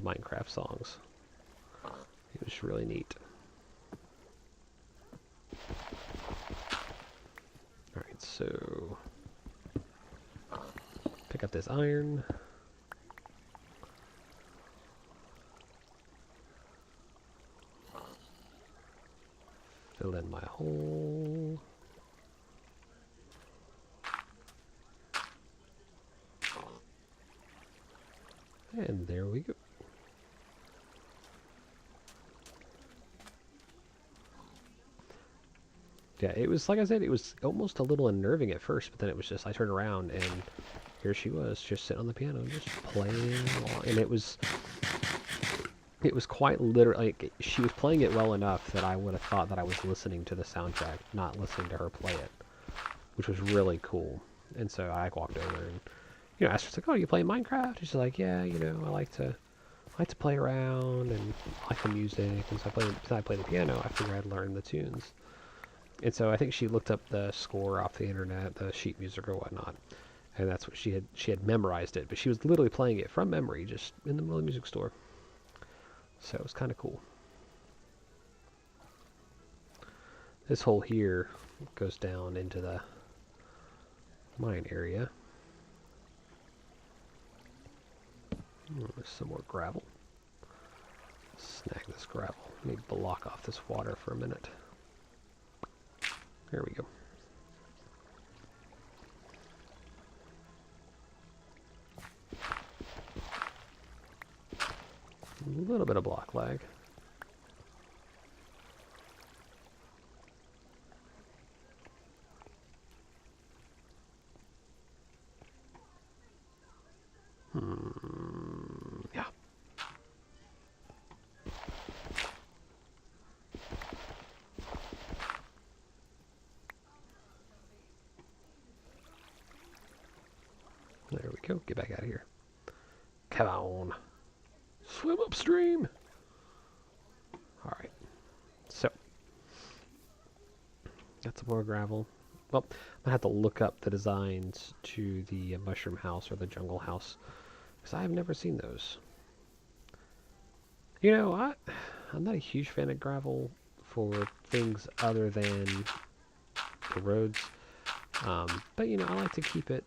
Minecraft songs. It was really neat. Alright, so pick up this iron. Fill in my hole. And there we go. Yeah, it was, like I said, it was almost a little unnerving at first, but then it was just, I turned around and here she was, just sitting on the piano, just playing along. And it was quite literally, like, she was playing it well enough that I would have thought that I was listening to the soundtrack, not listening to her play it, which was really cool. And so I walked over and, asked her, like, oh, you play Minecraft? She's like, yeah, I like to play around and I like the music. And so since I play the piano, I figured I'd learn the tunes. And so I think she looked up the score off the internet, the sheet music or whatnot, and that's what she had memorized it. But she was literally playing it from memory, just in the middle of the music store. So it was kind of cool. This hole here goes down into the mine area. There's some more gravel. Snag this gravel. Let me block off this water for a minute. There we go. A little bit of block lag. Yeah. There we go. Get back out of here. Come on. Swim upstream. Alright. So. Got some more gravel. Well, I'm going to have to look up the designs to the mushroom house or the jungle house, because I have never seen those. I'm not a huge fan of gravel for things other than the roads. But, I like to keep it.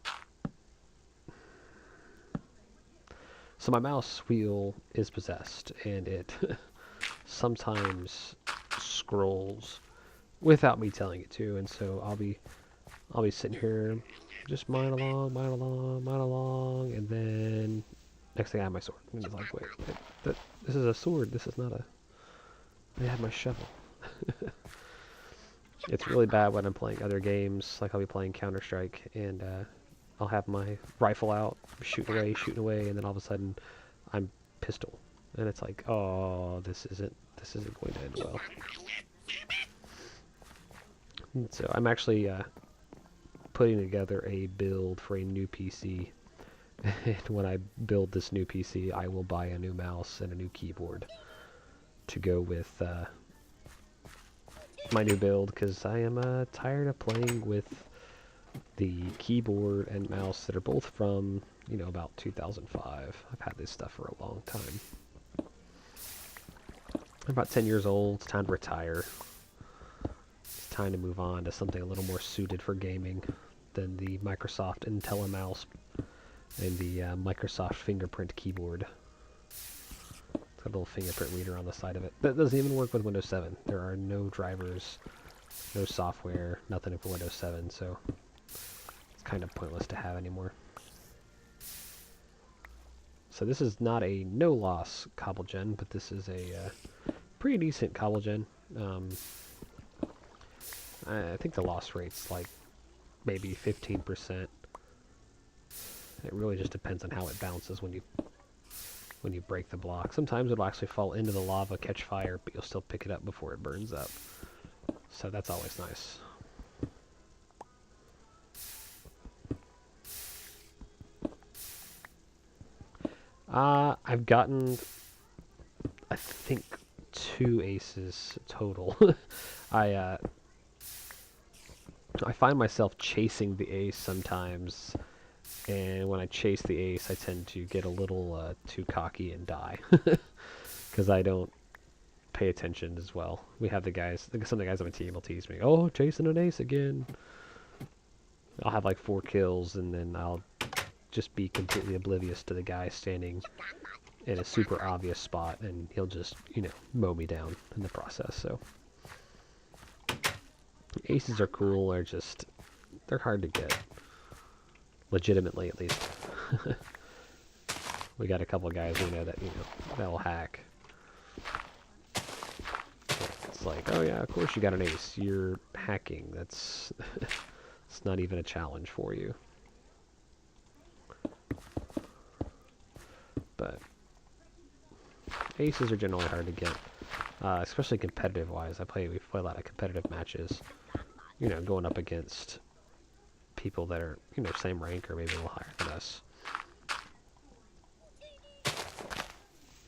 So my mouse wheel is possessed, and it sometimes scrolls without me telling it to, and so I'll be sitting here just mine along, and then next thing I have my sword. And it's like, wait, this is a sword. This is not a. I have my shovel. It's really bad when I'm playing other games, like I'll be playing Counter-Strike, and I'll have my rifle out, shooting away, and then all of a sudden, I'm pistol, and it's like, oh, this isn't going to end well. And so I'm actually putting together a build for a new PC, and when I build this new PC, I will buy a new mouse and a new keyboard to go with my new build, because I am tired of playing with the keyboard and mouse that are both from, about 2005. I've had this stuff for a long time. I'm about 10 years old. It's time to retire. It's time to move on to something a little more suited for gaming than the Microsoft IntelliMouse and the Microsoft Fingerprint keyboard. It's got a little fingerprint reader on the side of it. That doesn't even work with Windows 7. There are no drivers, no software, nothing for Windows 7, so it's kind of pointless to have anymore. So this is not a no-loss cobble gen, but this is a pretty decent cobble gen. I think the loss rate's like maybe 15%. It really just depends on how it bounces when you break the block. Sometimes it'll actually fall into the lava, catch fire, but you'll still pick it up before it burns up. So that's always nice. I've gotten, I think, 2 aces total. I find myself chasing the ace sometimes, And when I chase the ace, I tend to get a little too cocky and die. Because I don't pay attention as well. We have the guys, some of the guys on my team will tease me, oh, chasing an ace again. I'll have like 4 kills, and then I'll just be completely oblivious to the guy standing in a super obvious spot, and he'll just, you know, mow me down in the process. So aces are cool, they're hard to get. Legitimately, at least. We got a couple guys we know that, you know, that'll hack. It's like, oh yeah, of course you got an ace. You're hacking. That's it's not even a challenge for you. But aces are generally hard to get, especially competitive-wise. We play a lot of competitive matches. You know, going up against people that are, you know, same rank or maybe a little higher than us.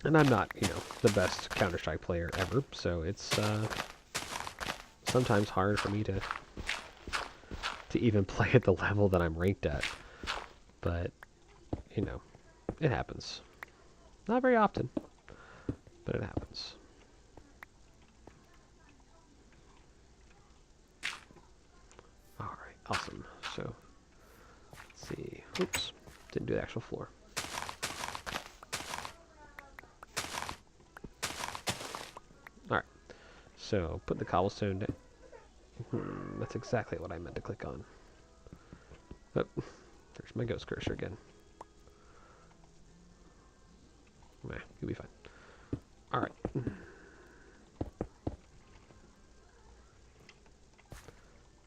And I'm not, you know, the best Counter-Strike player ever, so it's sometimes hard for me to even play at the level that I'm ranked at. But, you know, it happens. Not very often, but it happens. Alright, awesome. So, let's see. Oops, didn't do the actual floor. Alright, so put the cobblestone down. That's exactly what I meant to click on. Oh, there's my ghost cursor again. Nah, you'll be fine. Alright.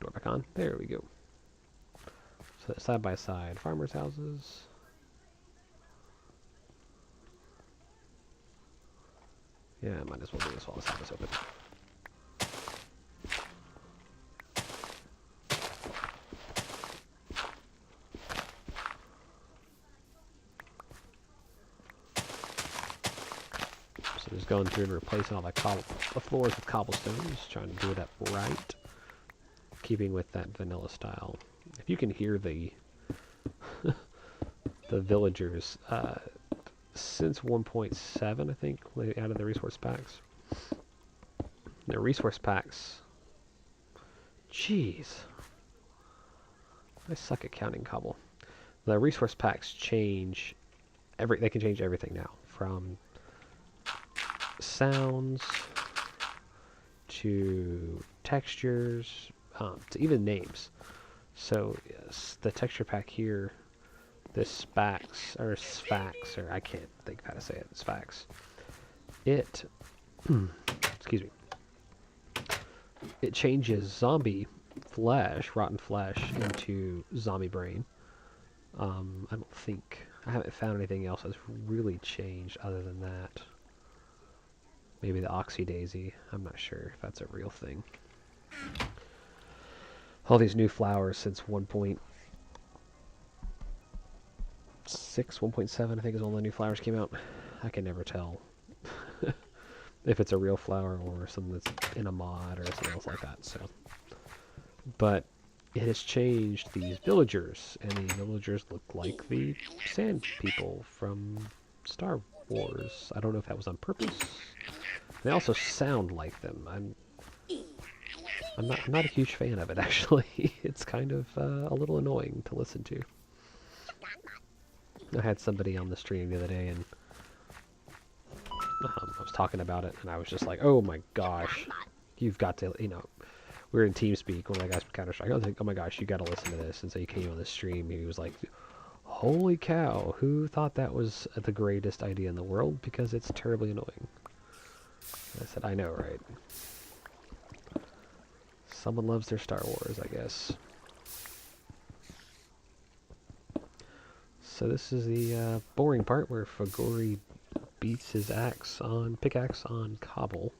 Door back on. There we go. So side by side, farmers' houses. Yeah, I might as well do this while this house is open. So just going through and replacing all the floors with cobblestones, trying to do it up right, keeping with that vanilla style. If you can hear the the villagers, since 1.7, I think, out of the resource packs. The resource packs. Jeez. I suck at counting cobble. The resource packs change they can change everything now, from sounds to textures, to even names. So yes, the texture pack here, this Spax, or Sphax, or I can't think of how to say it, Sphax. It, excuse me, it changes zombie flesh, rotten flesh, into zombie brain. I haven't found anything else that's really changed other than that. Maybe the Oxy Daisy, I'm not sure if that's a real thing. All these new flowers since 1.6, 1.7, I think is when the new flowers came out. I can never tell if it's a real flower or something that's in a mod or something else like that. So, but it has changed these villagers, and the villagers look like the sand people from Star Wars. I don't know if that was on purpose. They also sound like them. I'm not a huge fan of it, actually. It's kind of a little annoying to listen to. I had somebody on the stream the other day, and I was talking about it, and I was just like, oh my gosh, you've got to, you know, we were in TeamSpeak, one of the guys from Counter-Strike, I was like, oh my gosh, you got to listen to this. And so he came on the stream, he was like, holy cow, who thought that was the greatest idea in the world? Because it's terribly annoying. I said, I know, right? Someone loves their Star Wars, I guess. So this is the boring part where Fagori beats his pickaxe on cobble.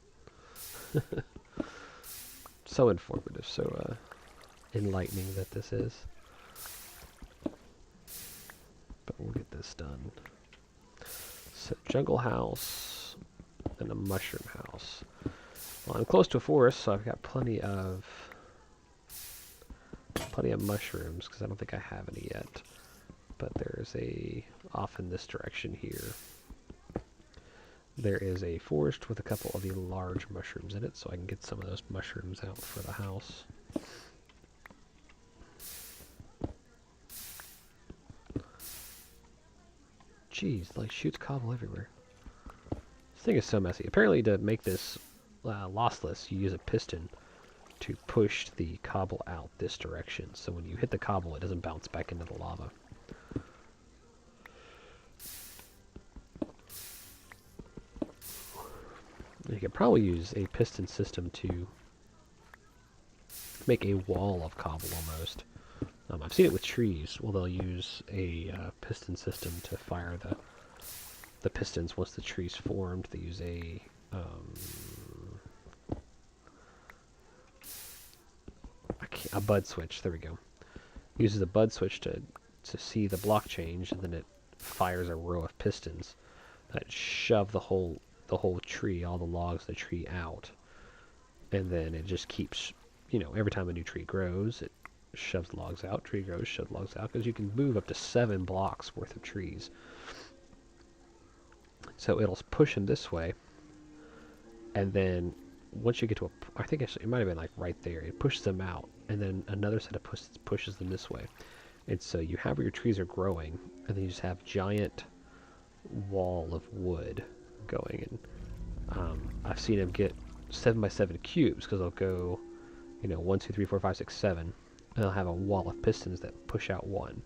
So informative, so enlightening that this is. But we'll get this done. So jungle house and a mushroom house. Well, I'm close to a forest, so I've got plenty of mushrooms because I don't think I have any yet. but there's off in this direction here. There is a forest with a couple of the large mushrooms in it, so I can get some of those mushrooms out for the house. Jeez, like shoots cobble everywhere. This thing is so messy. Apparently to make this lossless, you use a piston to push the cobble out this direction. So when you hit the cobble, it doesn't bounce back into the lava. You could probably use a piston system to make a wall of cobble almost. I've seen it with trees. Well, they'll use a piston system to fire the pistons once the tree's formed. They use a bud switch. There we go. Uses a bud switch to see the block change, and then it fires a row of pistons that shove the whole tree, all the logs of the tree out, and then it just keeps, every time a new tree grows, it shoves logs out, tree grows, shoves logs out, because you can move up to 7 blocks worth of trees. So it'll push them this way, and then once you get to I think it might have been like right there, it pushes them out, and then another set of pushes them this way. And so you have where your trees are growing, and then you just have giant wall of wood going. And I've seen them get 7x7 cubes, because they'll go, 1, 2, 3, 4, 5, 6, 7, and they'll have a wall of pistons that push out 1,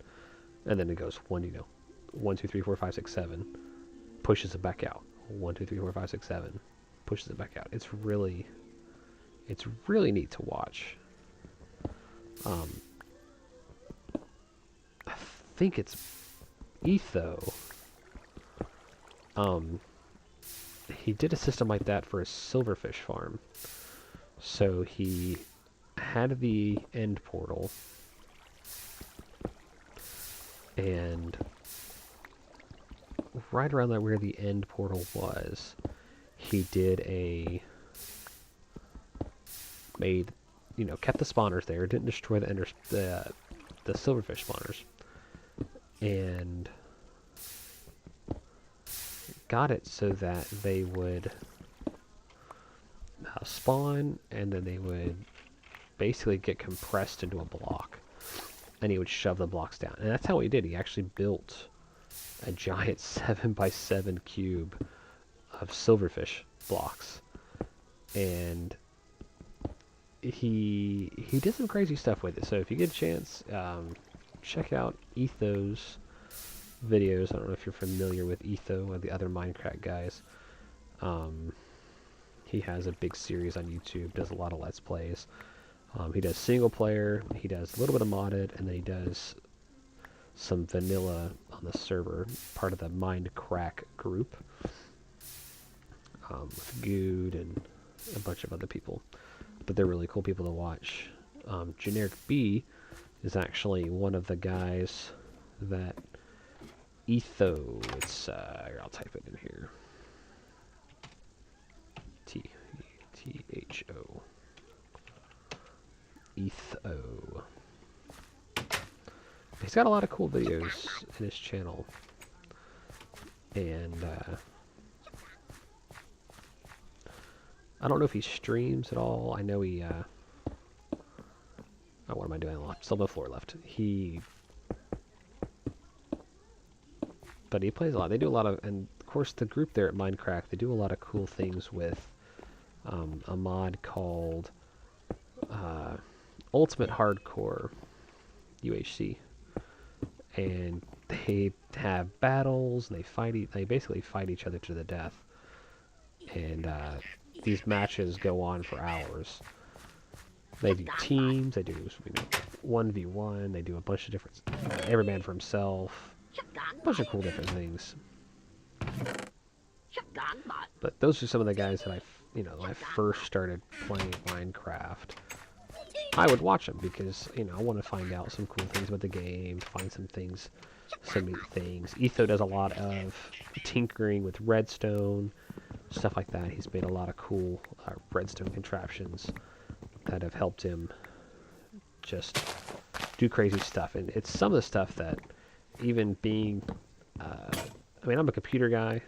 and then it goes 1, 2, 3, 4, 5, 6, 7, pushes it back out. 1, 2, 3, 4, 5, 6, 7, pushes it back out. It's really neat to watch. I think it's Etho. He did a system like that for a silverfish farm. So he had the end portal, and right around there where the end portal was, he did kept the spawners there, didn't destroy the silverfish spawners, and got it so that they would spawn, and then they would basically get compressed into a block, and he would shove the blocks down. And that's how he did. He actually built a giant 7x7 cube of silverfish blocks, and he did some crazy stuff with it. So if you get a chance, check out Etho's videos. I don't know if you're familiar with Etho or the other Minecraft guys. He has a big series on YouTube, does a lot of Let's Plays. He does single player, he does a little bit of modded, and then he does some vanilla on the server, part of the Minecraft group, with Good and a bunch of other people. But they're really cool people to watch. Generic B is actually one of the guys that Etho, here, I'll type it in here. T-H-O. Etho. He's got a lot of cool videos in his channel. And, I don't know if he streams at all. I know he, oh, what am I doing? Still no floor left. But he plays a lot. They do a lot of, and of course the group there at Minecraft, they do a lot of cool things with a mod called Ultimate Hardcore UHC, and they have battles, and they basically fight each other to the death, and these matches go on for hours. They do teams, they do 1v1, they do a bunch of different, every man for himself, a bunch of cool different things. But those are some of the guys that when I first started playing Minecraft, I would watch them because, I want to find out some cool things about the game, find some neat things. Etho does a lot of tinkering with redstone, stuff like that. He's made a lot of cool redstone contraptions that have helped him just do crazy stuff. And it's some of the stuff that even being, I mean, I'm a computer guy,